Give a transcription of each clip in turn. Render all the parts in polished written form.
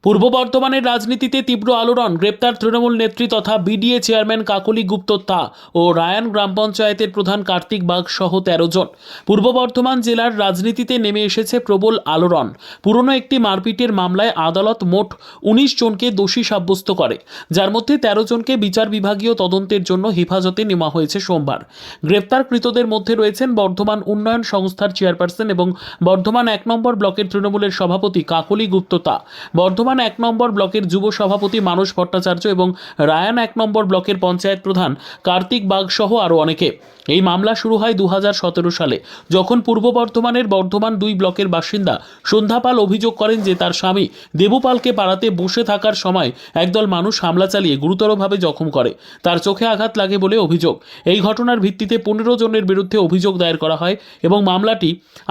পূর্ব বর্ধমানের রাজনীতিতে তীব্র আলোড়ন, গ্রেপ্তার তৃণমূল নেত্রী তথা বিডিএ চেয়ারম্যান কাকলি গুপ্ত তা ও রায়ান গ্রাম পঞ্চায়েতের প্রধান কার্তিক বাগ সহ ১৩ জন। পূর্ব বর্ধমান জেলার রাজনীতিতে নেমে এসেছে প্রবল আলোড়ন। পুরনো একটি মারপিটের মামলায় আদালত মোট ১৯ জনকে দোষী সাব্যস্ত করে, যার মধ্যে ১৩ জনকে বিচার বিভাগীয় তদন্তের জন্য হেফাজতে নেওয়া হয়েছে সোমবার। গ্রেপ্তারকৃতদের মধ্যে রয়েছেন বর্ধমান উন্নয়ন সংস্থার চেয়ারপারসন এবং বর্ধমান ১ নম্বর ব্লকের তৃণমূলের সভাপতি কাকলি গুপ্ত তা, বর্ধমান ১ নম্বর ব্লকের যুব সভাপতি মানস ভট্টাচার্য এবং রায়ান ১ নম্বর ব্লকের পঞ্চায়েত প্রধান কার্তিক বাগ সহ আরও অনেকে। এই মামলা শুরু হয় ২০১৭ সালে, যখন পূর্ব বর্ধমানের বর্ধমান ২ ব্লকের বাসিন্দা সন্ধ্যা পাল অভিযোগ করেন যে তার স্বামী দেবু পালকে পাড়াতে বসে থাকার সময় একদল মানুষ হামলা চালিয়ে গুরুতরভাবে জখম করে। তার চোখে আঘাত লাগে বলে অভিযোগ। এই ঘটনার ভিত্তিতে ১৫ জনের বিরুদ্ধে অভিযোগ দায়ের করা হয় এবং মামলাটি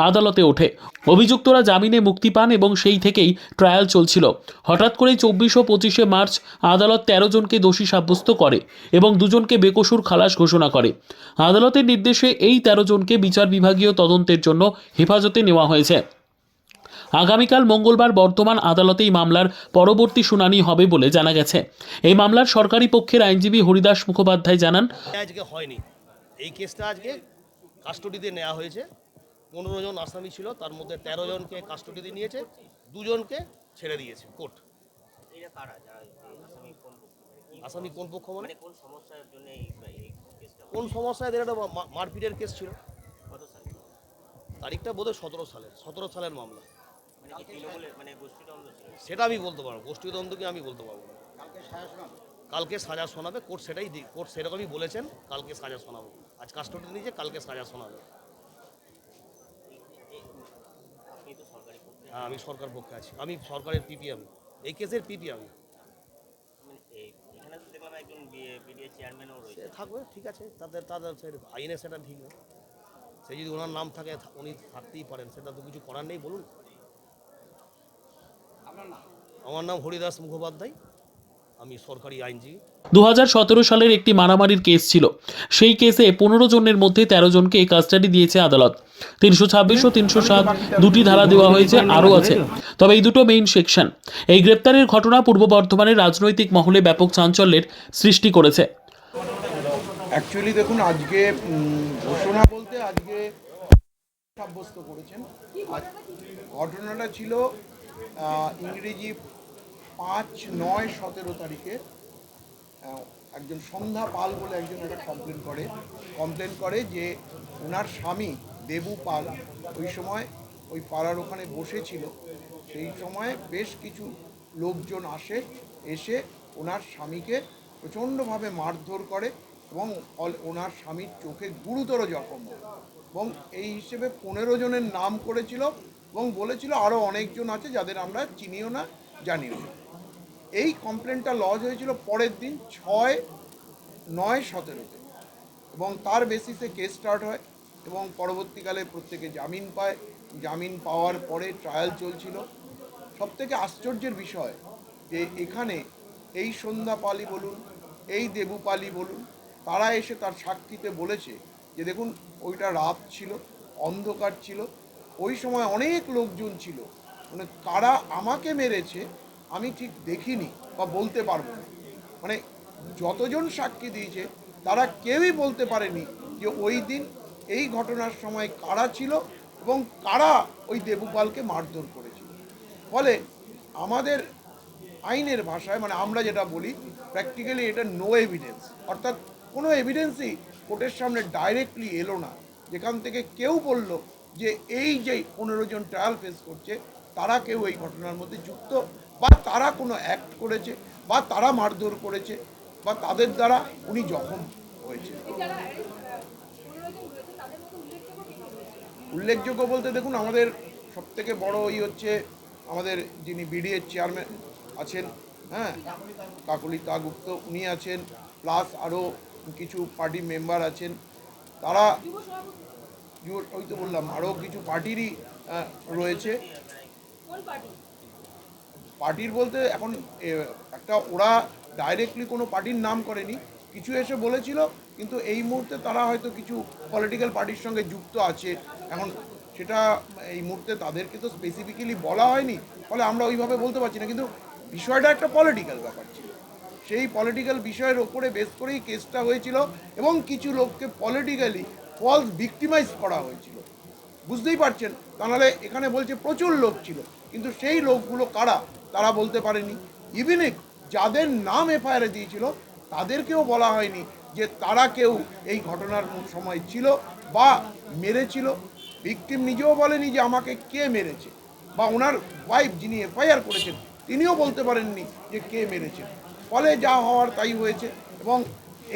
আদালতে ওঠে। অভিযুক্তরা জামিনে মুক্তি পান এবং সেই থেকেই ট্রায়াল চলছিল। হঠাৎ করেই ২৪ ও ২৫শে মার্চ আদালত ১৩ জনকে দোষী সাব্যস্ত করে এবং ২ জনকে বেকসুর খালাস ঘোষণা করে। আদালতের নির্দেশে এই ১৩ জনকে বিচার বিভাগীয় তদন্তের জন্য হেফাজতে নেওয়া হয়েছে। আগামীকাল মঙ্গলবার বর্ধমান আদালতে এই মামলার পরবর্তী শুনানি হবে বলে জানা গেছে। এই মামলার সরকারি পক্ষের আইনজীবী হরিদাস মুখোপাধ্যায় জানান, আজকে হয়নি, এই কেসটা আজকে কাস্টডিতে নেওয়া হয়েছে। ১৫ জন আসামি ছিল, তার মধ্যে ১৩ জনকে কাস্টডিতে নিয়েছে, ২ জনকে ছেড়ে দিয়েছে কোর্ট। আসামি কোন পক্ষ মানে কোন সমস্যার জন্য কোন সমস্যায় এদের একটা মারপিটের কেস ছিল। তারিখটা বোধহয় ১৭ সালের মামলা। সেটা আমি বলতে পারবো, গোষ্ঠীদ্বন্দ্ব কি আমি বলতে পারবো না। কালকে সাজা শোনাবে কোর্ট, কোর্ট সেরকমই বলেছেন, কালকে সাজা শোনাবো। আজ কাস্টডি নিয়েছে, কালকে সাজা শোনাবে। হ্যাঁ, আমি সরকার পক্ষে আছি, আমি সরকারের পিপি, আমি এই কেসের পিপি। আমি থাকবে, ঠিক আছে, তাদের আইনে সেটা ঠিক না। সে যদি ওনার নাম থাকে, উনি থাকতেই পারেন, সেটা তো কিছু করার নেই। বলুন, আমার নাম হরিদাস মুখোপাধ্যায়, আমি সরকারি আইনজীবী। ২০১৭ সালের একটি মারামারির কেস ছিল। সেই কেসে ১৫ জনের মধ্যে ১৩ জনকে কাস্টাডি দিয়েছে আদালত। ৩২৬ ও ৩০৭ দুটি ধারা দেওয়া হয়েছে, আরও আছে, তবে এই দুটো মেইন সেকশন। এই গ্রেপ্তারের ঘটনা পূর্ব বর্ধমানের রাজনৈতিক মহলে ব্যাপক চাঞ্চল্যের সৃষ্টি করেছে। অ্যাকচুয়ালি দেখুন, আজকে ঘোষণা বলতে আজকে সাব্যস্ত করেছেন। ঘটনাটা ছিল ইংরেজি ৫/৯/১৭ তারিখে একজন সন্ধ্যা পাল বলে একজন একটা কমপ্লেন করে যে ওনার স্বামী দেবু পাল ওই সময় ওই পাড়ার ওখানে বসেছিল। সেই সময় বেশ কিছু লোকজন এসে ওনার স্বামীকে প্রচণ্ডভাবে মারধর করে এবং ওনার স্বামীর চোখে গুরুতর জখম হয় এবং এই হিসেবে ১৫ জনের নাম করেছিল এবং বলেছিল আরও অনেকজন আছে যাদের আমরা চিনিও না, জানিও না। এই কমপ্লেনটা লজ হয়েছিল পরের দিন ৬/৯/১৭-তে এবং তার বেসিসে কেস স্টার্ট হয় এবং পরবর্তীকালে প্রত্যেকে জামিন পায়। জামিন পাওয়ার পরে ট্রায়াল চলছিল। সবথেকে আশ্চর্যের বিষয় যে এখানে এই সন্ধ্যা পালই বলুন, এই দেবু পালই বলুন, তারা এসে তার সাক্ষীতে বলেছে যে দেখুন, ওইটা রাত ছিল, অন্ধকার ছিল, ওই সময় অনেক লোকজন ছিল, মানে কারা আমাকে মেরেছে আমি ঠিক দেখিনি বা বলতে পারবো না। মানে যতজন সাক্ষী দিয়েছে তারা কেউই বলতে পারেনি যে ওই দিন এই ঘটনার সময় কারা ছিল এবং কারা ওই দেবুপালকে মারধর করেছিল। ফলে আমাদের আইনের ভাষায়, মানে আমরা যেটা বলি প্র্যাকটিক্যালি, এটা নো এভিডেন্স, অর্থাৎ কোনো এভিডেন্সই কোর্টের সামনে ডাইরেক্টলি এলো না যেখান থেকে কেউ বলল যে এই যে ১৫ জন ট্রায়াল ফেস করছে তারা কেউ এই ঘটনার মধ্যে যুক্ত বা তারা কোনো অ্যাক্ট করেছে বা তারা মারধর করেছে বা তাদের দ্বারা উনি জখম হয়েছে। উল্লেখযোগ্য বলতে দেখুন, আমাদের সবথেকে বড় হচ্ছে আমাদের যিনি বিডিএর চেয়ারম্যান আছেন, হ্যাঁ, কাকলি গুপ্ত, উনি আছেন, প্লাস আরও কিছু পার্টি মেম্বার আছেন। তারা ওই তো বললাম, আরও কিছু পার্টিরই রয়েছে। পার্টির বলতে এখন একটা ওরা ডাইরেক্টলি কোনো পার্টির নাম করেনি, কিছু এসে বলেছিল, কিন্তু এই মুহূর্তে তারা হয়তো কিছু পলিটিক্যাল পার্টির সঙ্গে যুক্ত আছে। এখন সেটা এই মুহূর্তে তাদেরকে তো স্পেসিফিক্যালি বলা হয়নি, ফলে আমরা ওইভাবে বলতে পারছি না। কিন্তু বিষয়টা একটা পলিটিক্যাল ব্যাপার ছিল। সেই পলিটিক্যাল বিষয়ের ওপরে বেস করেই কেসটা হয়েছিল এবং কিছু লোককে পলিটিক্যালি ফলস ভিক্টিমাইজ করা হয়েছিল। বুঝতেই পারছেন, তা নাহলে এখানে বলছে প্রচুর লোক ছিল, কিন্তু সেই লোকগুলো কারা তারা বলতে পারেনি। ইভিন যাদের নাম এফআইআরে দিয়েছিল তাদেরকেও বলা হয়নি যে তারা কেউ এই ঘটনার সময় ছিল বা মেরেছিল। ভিকটিম নিজেও বলেনি যে আমাকে কে মেরেছে, বা ওনার ওয়াইফ যিনি এফআইআর করেছেন তিনিও বলতে পারেননি যে কে মেরেছে। ফলে যা হওয়ার তাই হয়েছে। এবং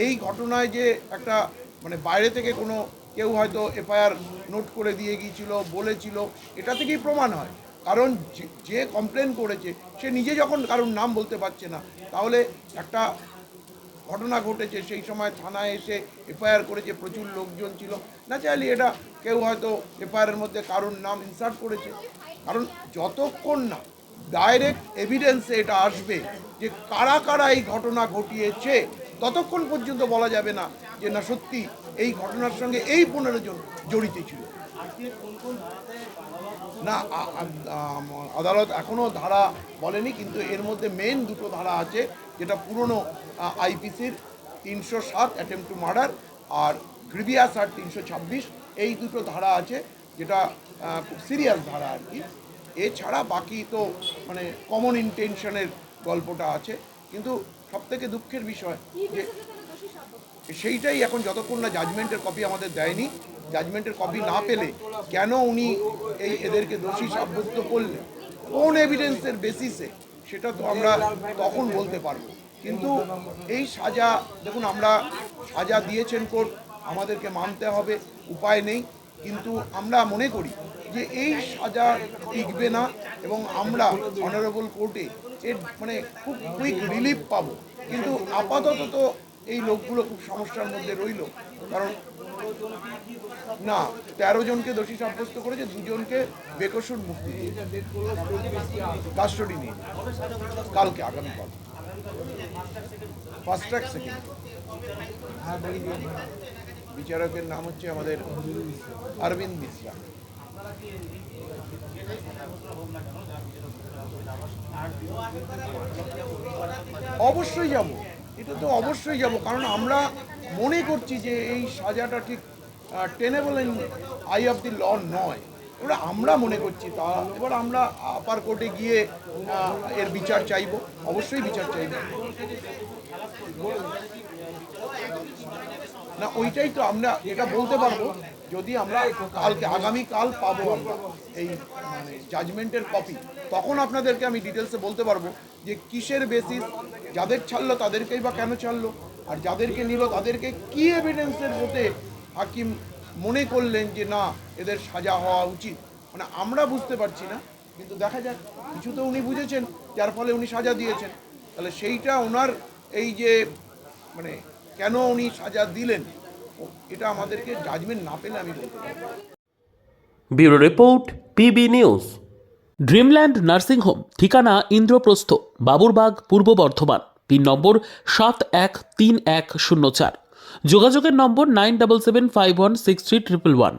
এই ঘটনায় যে একটা মানে বাইরে থেকে কোনো কেউ হয়তো এফআইআর নোট করে দিয়ে গিয়েছিল, বলেছিল, এটা থেকেই প্রমাণ হয়। কারণ যে কমপ্লেন করেছে সে নিজে যখন কারোর নাম বলতে পারছে না, তাহলে একটা ঘটনা ঘটেছে সেই সময় থানায় এসে এফআইআর করেছে, প্রচুর লোকজন ছিল, না চাইলে এটা কেউ হয়তো এফআইআরের মধ্যে কারোর নাম ইনসার্ট করেছে। কারণ যতক্ষণ না ডাইরেক্ট এভিডেন্সে এটা আসবে যে কারা কারা এই ঘটনা ঘটিয়েছে, ততক্ষণ পর্যন্ত বলা যাবে না যে না সত্যি এই ঘটনার সঙ্গে এই 15 জন জড়িত ছিল। না আদালত এখনও ধারা বলেনি, কিন্তু এর মধ্যে মেন দুটো ধারা আছে, যেটা পুরনো আইপিসির 307 অ্যাটেম্প টু মার্ডার আর গ্রিভিয়াস আর 326, এই দুটো ধারা আছে, যেটা খুব সিরিয়াস ধারা আর কি। এছাড়া বাকি তো মানে কমন ইন্টেনশনের গল্পটা আছে। কিন্তু সবথেকে দুঃখের বিষয় যে সেইটাই এখন যতক্ষণ না জাজমেন্টের কপি আমাদের দেয়নি, জাজমেন্টের কপি না পেলে কেন উনি এদেরকে দোষী সাব্যস্ত করলেন, কোন এভিডেন্সের বেসিসে, সেটা তো আমরা তখন বলতে পারবো। কিন্তু এই সাজা দেখুন, আমরা সাজা দিয়েছেন কোর্ট, আমাদেরকে মানতে হবে, উপায় নেই। কিন্তু আমরা মনে করি যে এই সাজা টিকবে না এবং আমরা অনারেবল কোর্টে এর মানে খুব কুইক রিলিফ পাবো। কিন্তু আপাতত তো এই লোকগুলো খুব সমস্যার মধ্যে রইল। কারণ না 13 জনকে দোষী সাব্যস্ত করেছে, 2 জনকে বেকসুর মুক্তি দিয়েছে, কাস্টডি নিয়ে কালকে, আগামীকাল ফার্স্ট ট্র্যাক সেকেন্ড। বিচারকের নাম হচ্ছে আমাদের অরবিন্দ মিশ্রা। অবশ্যই যাব, এটা তো অবশ্যই যাব, কারণ আমরা মনে করছি যে এই সাজাটা ঠিক tenable in I of the ল নয়। এবার আমরা মনে করছি তা, এবার আমরা আপার কোর্টে গিয়ে এর বিচার চাইব, অবশ্যই বিচার চাইব। না ওইটাই তো আমরা এটা বলতে পারবো যদি আমরা কালকে আগামীকাল পাবো আমরা এই মানে জাজমেন্টের কপি, তখন আপনাদেরকে আমি ডিটেলসে বলতে পারবো যে কিসের বেসিস, যাদের ছাড়লো তাদেরকেই বা কেন ছাড়লো, আর যাদেরকে নিল তাদেরকে কি এভিডেন্সের মধ্যে হাকিম মনে করলেন যে না এদের সাজা হওয়া উচিত। মানে আমরা বুঝতে পারছি না, কিন্তু দেখা যাক, কিছু তো উনি বুঝেছেন যার ফলে উনি সাজা দিয়েছেন। তাহলে সেইটা ওনার এই যে মানে কেন উনি সাজা দিলেন, এটা আমাদেরকে জাজমেন্ট না পেলে আমি বলতে পারবো। Bureau report, PB news. Dreamland nursing home, ঠিকানা ইন্দ্রপ্রস্থ, বাবুরবাগ, পূর্ব বর্ধমান, পিন নম্বর 713104, যোগাযোগের নম্বর 9775163111।